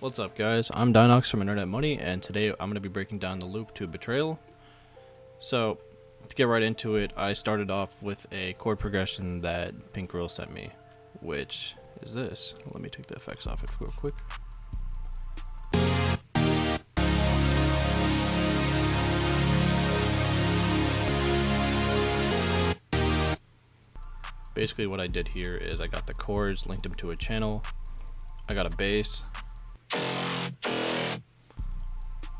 What's up, guys? I'm Dynox from Internet Money, and today I'm going to be breaking down the loop to Betrayal. So, to get right into it, I started off with a chord progression that PinkGrillz sent me, which is this. Let me take the effects off it real quick. Basically what I did here is I got the chords, linked them to a channel, I got a bass,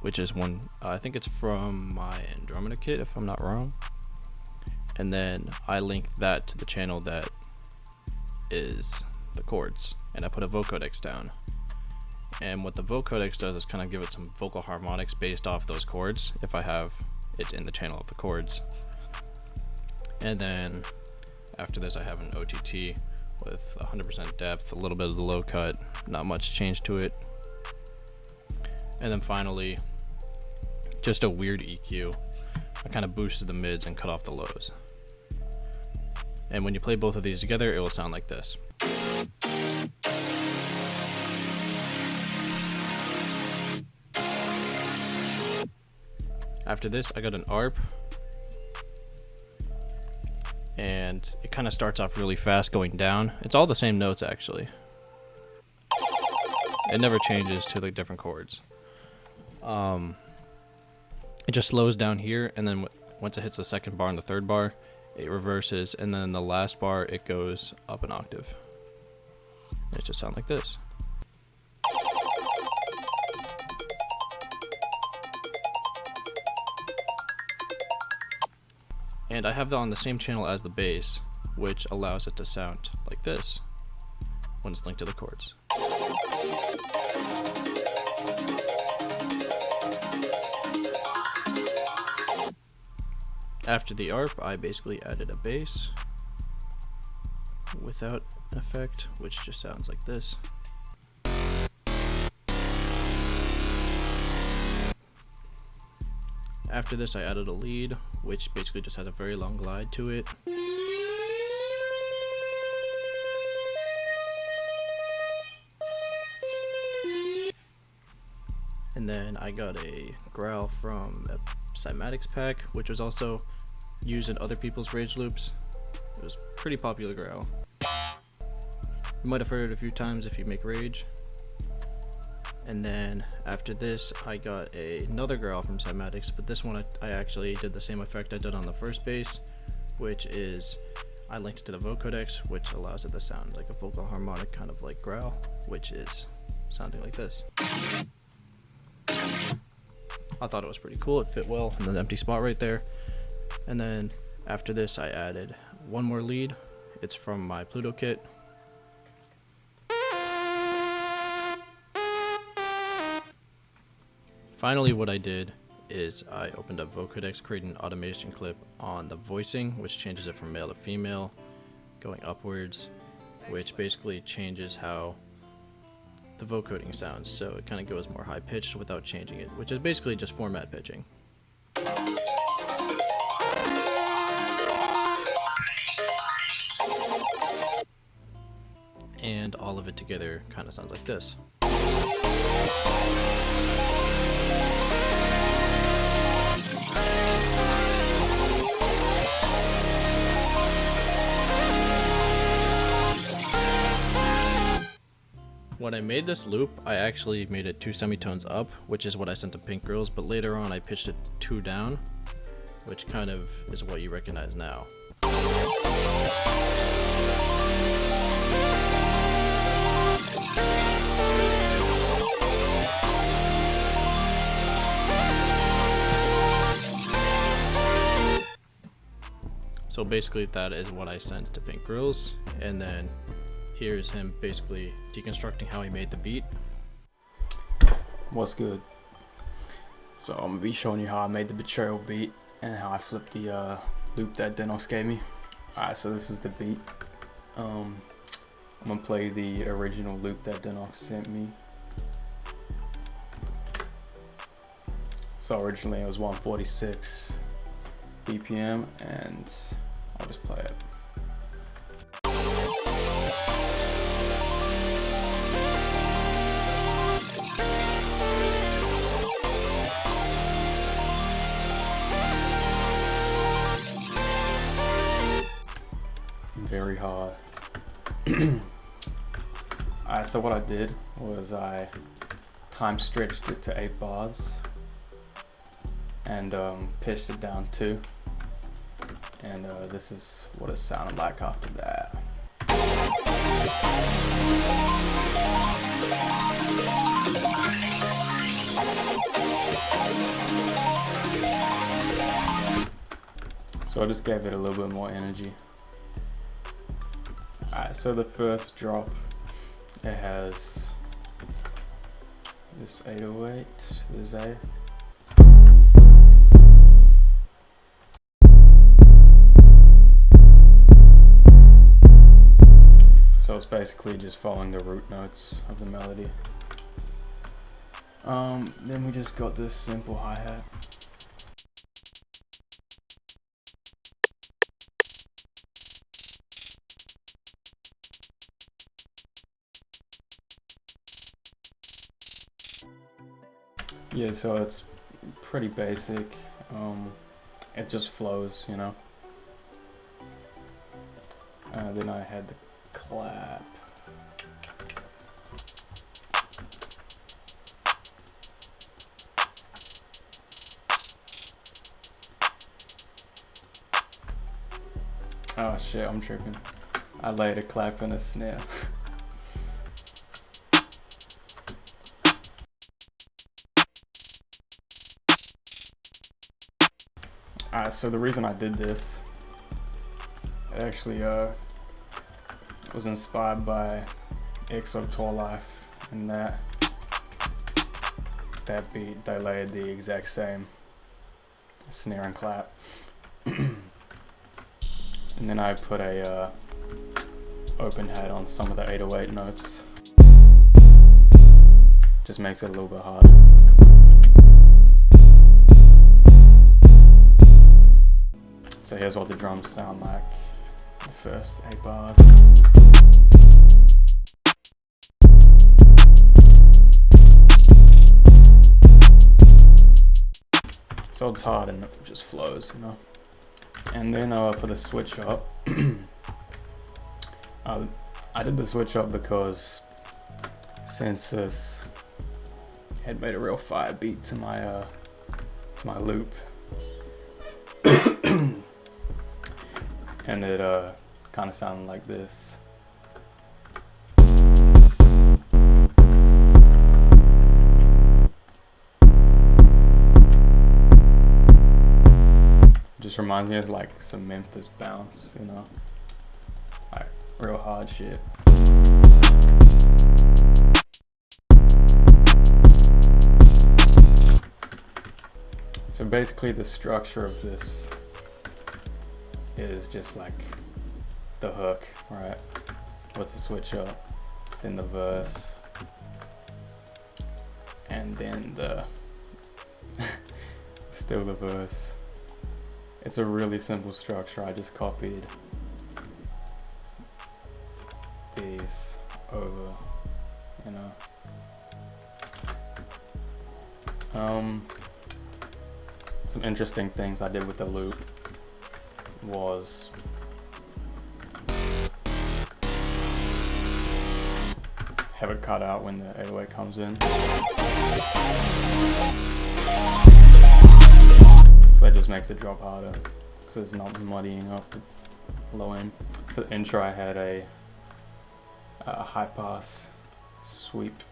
which is one, I think it's from my Andromeda kit if I'm not wrong, and then I linked that to the channel that is the chords, and I put a vocodex down. And what the vocodex does is kind of give it some vocal harmonics based off those chords if I have it in the channel of the chords. And then after this I have an OTT with 100% depth, a little bit of the low cut, not much change to it. And then finally, just a weird EQ. I kind of boosted the mids and cut off the lows. And when you play both of these together, it will sound like this. After this, I got an ARP. And it kind of starts off really fast going down. It's all the same notes actually. It never changes to the different chords. It just slows down here, and then once it hits the second bar and the third bar, it reverses, and then the last bar it goes up an octave. And it just sounds like this. And I have that on the same channel as the bass, which allows it to sound like this when it's linked to the chords. After the ARP, I basically added a bass without effect, which just sounds like this. After this, I added a lead, which basically just has a very long glide to it. And then I got a growl from a Cymatics pack, which was also used in other people's rage loops. It was a pretty popular growl. You might have heard it a few times if you make rage. And then after this, I got another growl from Cymatics, but this one I actually did the same effect I did on the first bass, which is I linked it to the vocodex, which allows it to sound like a vocal harmonic kind of like growl, which is sounding like this. I thought it was pretty cool. It fit well in the empty spot right there. And then after this, I added one more lead. It's from my Pluto kit. Finally, what I did is I opened up vocodex, created an automation clip on the voicing, which changes it from male to female, going upwards, which basically changes how the vocoding sounds. So it kind of goes more high pitched without changing it, which is basically just format pitching. And all of it together kind of sounds like this. When I made this loop, I actually made it 2 semitones up, which is what I sent to PinkGrillz, but later on I pitched it 2 down, which kind of is what you recognize now. So basically that is what I sent to PinkGrillz, and then here's him basically deconstructing how he made the beat. What's good? So I'm gonna be showing you how I made the Betrayal beat and how I flipped the loop that Dynox gave me. Alright, so this is the beat. I'm gonna play the original loop that Dynox sent me. So originally it was 146 BPM, and I'll just play it. very hard. Alright, so what I did was I time stretched it to 8 bars and pitched it down 2, and this is what it sounded like after that. So I just gave it a little bit more energy. Alright, so the first drop, it has this 808, this A. So it's basically just following the root notes of the melody. Then we just got this simple hi-hat. Yeah, so it's pretty basic. It just flows, you know. Then I had the clap. Oh shit, I'm tripping. I laid a clap and a snare. Alright, so the reason I did this, it actually was inspired by EXO Tour Life, and that beat, they layered the exact same snare and clap. And then I put a open hat on some of the 808 notes. Just makes it a little bit harder. So here's what the drums sound like, the first 8 bars. So it's hard and it just flows, you know. And then for the switch up, I did the switch up because since this had made a real fire beat to my loop, and it kind of sounded like this. Just reminds me of like some Memphis bounce, you know, like real hard shit. So basically the structure of this is just like the hook, right, with the switch up, then the verse, and then the still the verse. It's a really simple structure. I just copied these over, you know. Some interesting things I did with the loop was have it cut out when the 808 comes in. So that just makes it drop harder because it's not muddying up the low end. For the intro I had a high pass sweep.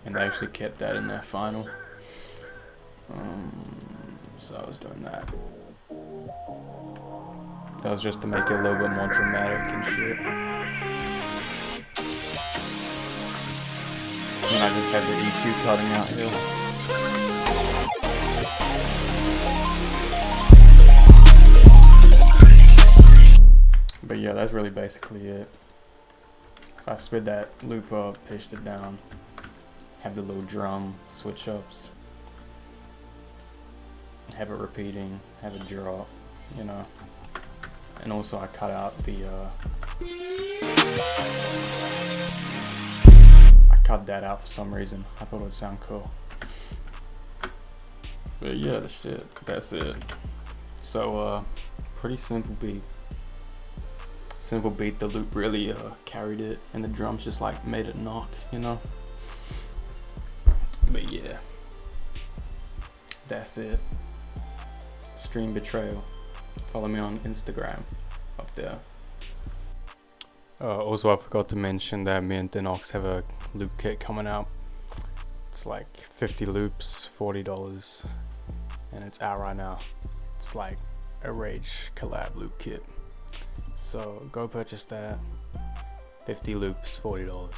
And I actually kept that in their final. So I was doing that. That was just to make it a little bit more dramatic and shit. And I just had the EQ cutting out here. But yeah, that's really basically it. So I sped that loop up, pitched it down, have the little drum switch ups, have it repeating, have it drop, you know. And also I cut out the I cut that out for some reason. I thought it would sound cool. But yeah, the shit, that's it. So pretty simple beat. Simple beat, the loop really carried it, and the drums just like made it knock, you know. But yeah, that's it. Stream Betrayal. Follow me on Instagram up there. Also, I forgot to mention that me and Dynox have a loop kit coming out. It's like 50 loops, $40, and it's out right now. It's like a Rage collab loop kit. So go purchase that. 50 loops, $40.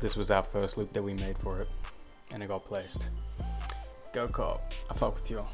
This was our first loop that we made for it, and it got placed. Go cop. I fuck with y'all.